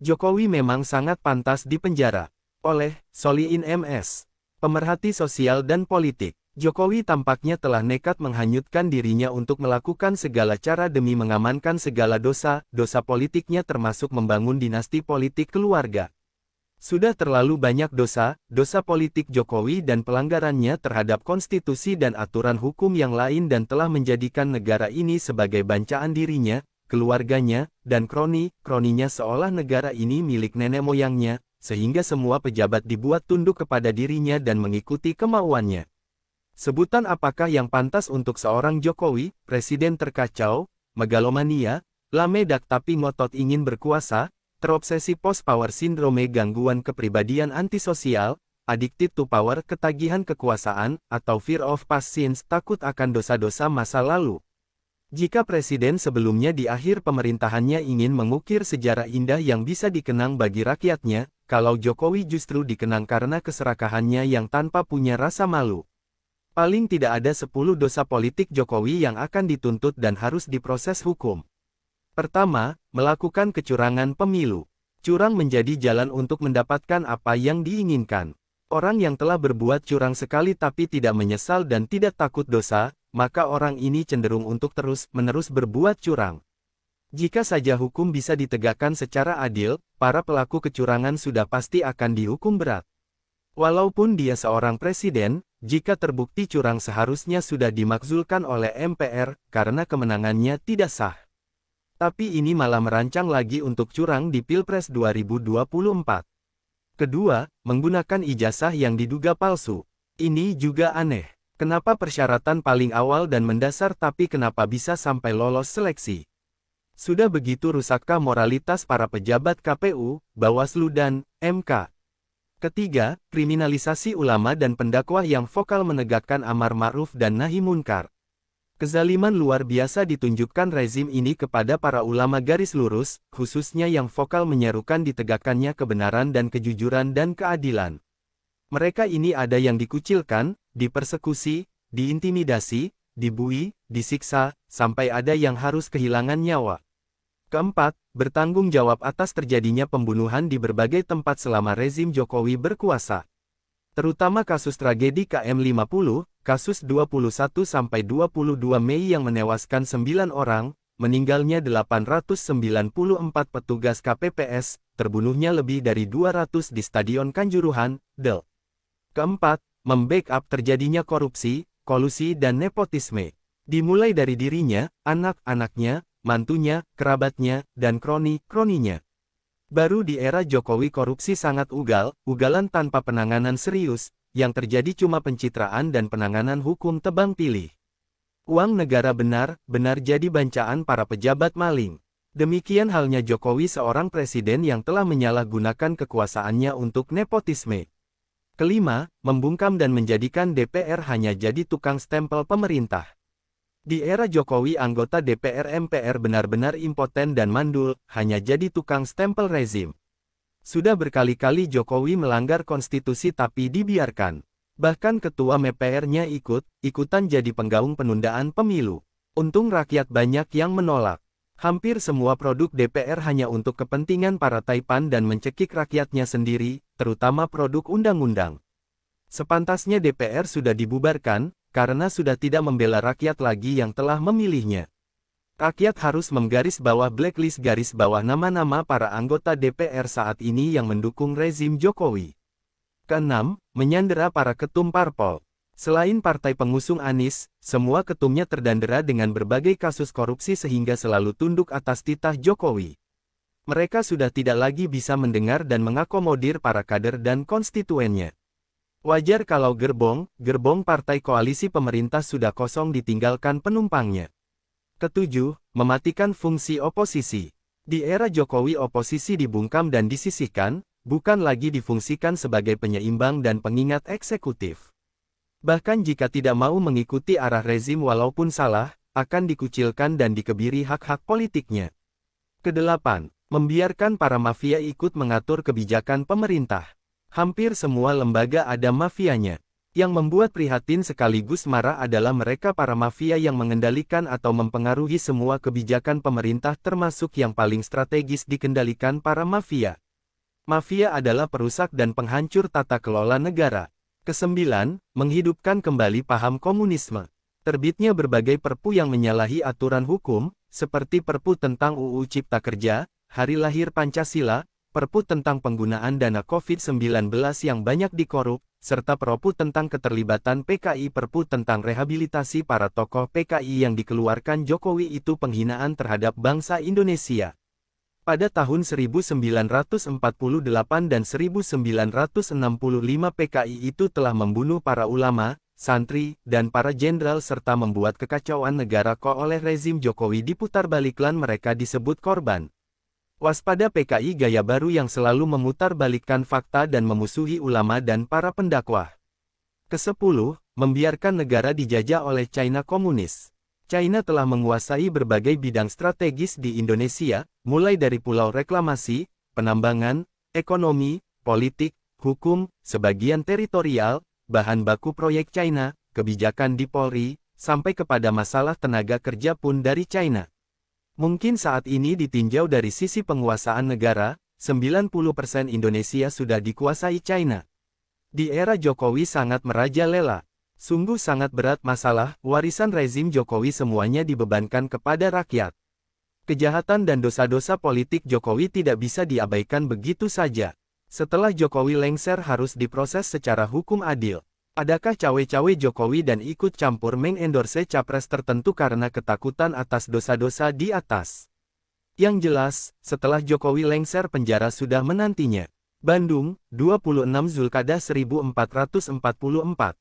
Jokowi memang sangat pantas dipenjara. Oleh Solihin MS, pemerhati sosial dan politik, Jokowi tampaknya telah nekat menghanyutkan dirinya untuk melakukan segala cara demi mengamankan segala dosa politiknya termasuk membangun dinasti politik keluarga. Sudah terlalu banyak dosa politik Jokowi dan pelanggarannya terhadap konstitusi dan aturan hukum yang lain dan telah menjadikan negara ini sebagai bancaan dirinya, keluarganya, dan kroninya seolah negara ini milik nenek moyangnya, sehingga semua pejabat dibuat tunduk kepada dirinya dan mengikuti kemauannya. Sebutan apakah yang pantas untuk seorang Jokowi, presiden terkacau, megalomania, lamedak tapi ngotot ingin berkuasa, terobsesi post-power syndrome gangguan kepribadian antisosial, addicted to power ketagihan kekuasaan, atau fear of past sins takut akan dosa-dosa masa lalu. Jika presiden sebelumnya di akhir pemerintahannya ingin mengukir sejarah indah yang bisa dikenang bagi rakyatnya, kalau Jokowi justru dikenang karena keserakahannya yang tanpa punya rasa malu. Paling tidak ada 10 dosa politik Jokowi yang akan dituntut dan harus diproses hukum. Pertama, melakukan kecurangan pemilu. Curang menjadi jalan untuk mendapatkan apa yang diinginkan. Orang yang telah berbuat curang sekali tapi tidak menyesal dan tidak takut dosa, maka orang ini cenderung untuk terus-menerus berbuat curang. Jika saja hukum bisa ditegakkan secara adil, para pelaku kecurangan sudah pasti akan dihukum berat. Walaupun dia seorang presiden, jika terbukti curang seharusnya sudah dimakzulkan oleh MPR, karena kemenangannya tidak sah. Tapi ini malah merancang lagi untuk curang di Pilpres 2024. Kedua, menggunakan ijazah yang diduga palsu. Ini juga aneh. Kenapa persyaratan paling awal dan mendasar tapi kenapa bisa sampai lolos seleksi? Sudah begitu rusakkah moralitas para pejabat KPU, Bawaslu dan MK? Ketiga, kriminalisasi ulama dan pendakwah yang vokal menegakkan amar ma'ruf dan nahi munkar. Kezaliman luar biasa ditunjukkan rezim ini kepada para ulama garis lurus, khususnya yang vokal menyerukan ditegakkannya kebenaran dan kejujuran dan keadilan. Mereka ini ada yang dikucilkan, dipersekusi, diintimidasi, dibui, disiksa, sampai ada yang harus kehilangan nyawa. Keempat, bertanggung jawab atas terjadinya pembunuhan di berbagai tempat selama rezim Jokowi berkuasa. Terutama kasus tragedi KM50, kasus 21-22 Mei yang menewaskan 9 orang, meninggalnya 894 petugas KPPS, terbunuhnya lebih dari 200 di Stadion Kanjuruhan, Del. Keempat, membackup terjadinya korupsi, kolusi dan nepotisme. Dimulai dari dirinya, anak-anaknya, mantunya, kerabatnya, dan kroninya. Baru di era Jokowi korupsi sangat ugalan tanpa penanganan serius, yang terjadi cuma pencitraan dan penanganan hukum tebang pilih. Uang negara benar-benar jadi bancaan para pejabat maling. Demikian halnya Jokowi seorang presiden yang telah menyalahgunakan kekuasaannya untuk nepotisme. Kelima, membungkam dan menjadikan DPR hanya jadi tukang stempel pemerintah. Di era Jokowi anggota DPR MPR benar-benar impoten dan mandul, hanya jadi tukang stempel rezim. Sudah berkali-kali Jokowi melanggar konstitusi tapi dibiarkan. Bahkan ketua MPR-nya ikutan jadi penggaung penundaan pemilu. Untung rakyat banyak yang menolak. Hampir semua produk DPR hanya untuk kepentingan para taipan dan mencekik rakyatnya sendiri, terutama produk undang-undang. Sepantasnya DPR sudah dibubarkan, karena sudah tidak membela rakyat lagi yang telah memilihnya. Rakyat harus menggarisbawah blacklist garis bawah nama-nama para anggota DPR saat ini yang mendukung rezim Jokowi. Keenam, menyandera para ketum parpol. Selain partai pengusung Anies, semua ketumnya terdandera dengan berbagai kasus korupsi sehingga selalu tunduk atas titah Jokowi. Mereka sudah tidak lagi bisa mendengar dan mengakomodir para kader dan konstituennya. Wajar kalau gerbong partai koalisi pemerintah sudah kosong ditinggalkan penumpangnya. Ketujuh, mematikan fungsi oposisi. Di era Jokowi oposisi dibungkam dan disisihkan, bukan lagi difungsikan sebagai penyeimbang dan pengingat eksekutif. Bahkan jika tidak mau mengikuti arah rezim walaupun salah, akan dikucilkan dan dikebiri hak-hak politiknya. Kedelapan, membiarkan para mafia ikut mengatur kebijakan pemerintah. Hampir semua lembaga ada mafianya. Yang membuat prihatin sekaligus marah adalah mereka para mafia yang mengendalikan atau mempengaruhi semua kebijakan pemerintah termasuk yang paling strategis dikendalikan para mafia. Mafia adalah perusak dan penghancur tata kelola negara. Kesembilan, menghidupkan kembali paham komunisme. Terbitnya berbagai perpu yang menyalahi aturan hukum, seperti Perpu tentang UU Cipta Kerja, Hari Lahir Pancasila, Perpu tentang penggunaan dana COVID-19 yang banyak dikorup, serta Perpu tentang keterlibatan PKI. Perpu tentang rehabilitasi para tokoh PKI yang dikeluarkan Jokowi itu penghinaan terhadap bangsa Indonesia. Pada tahun 1948 dan 1965 PKI itu telah membunuh para ulama, santri, dan para jenderal serta membuat kekacauan negara oleh rezim Jokowi diputarbalikkan mereka disebut korban. Waspada PKI gaya baru yang selalu memutarbalikkan fakta dan memusuhi ulama dan para pendakwah. Ke-10, membiarkan negara dijajah oleh China komunis. China telah menguasai berbagai bidang strategis di Indonesia, mulai dari pulau reklamasi, penambangan, ekonomi, politik, hukum, sebagian teritorial, bahan baku proyek China, kebijakan di Polri, sampai kepada masalah tenaga kerja pun dari China. Mungkin saat ini ditinjau dari sisi penguasaan negara, 90% Indonesia sudah dikuasai China. Di era Jokowi sangat merajalela. Sungguh sangat berat masalah, warisan rezim Jokowi semuanya dibebankan kepada rakyat. Kejahatan dan dosa-dosa politik Jokowi tidak bisa diabaikan begitu saja. Setelah Jokowi lengser harus diproses secara hukum adil. Adakah cawe-cawe Jokowi dan ikut campur mengendorse capres tertentu karena ketakutan atas dosa-dosa di atas? Yang jelas, setelah Jokowi lengser penjara sudah menantinya. Bandung, 26 Zulkadah 1444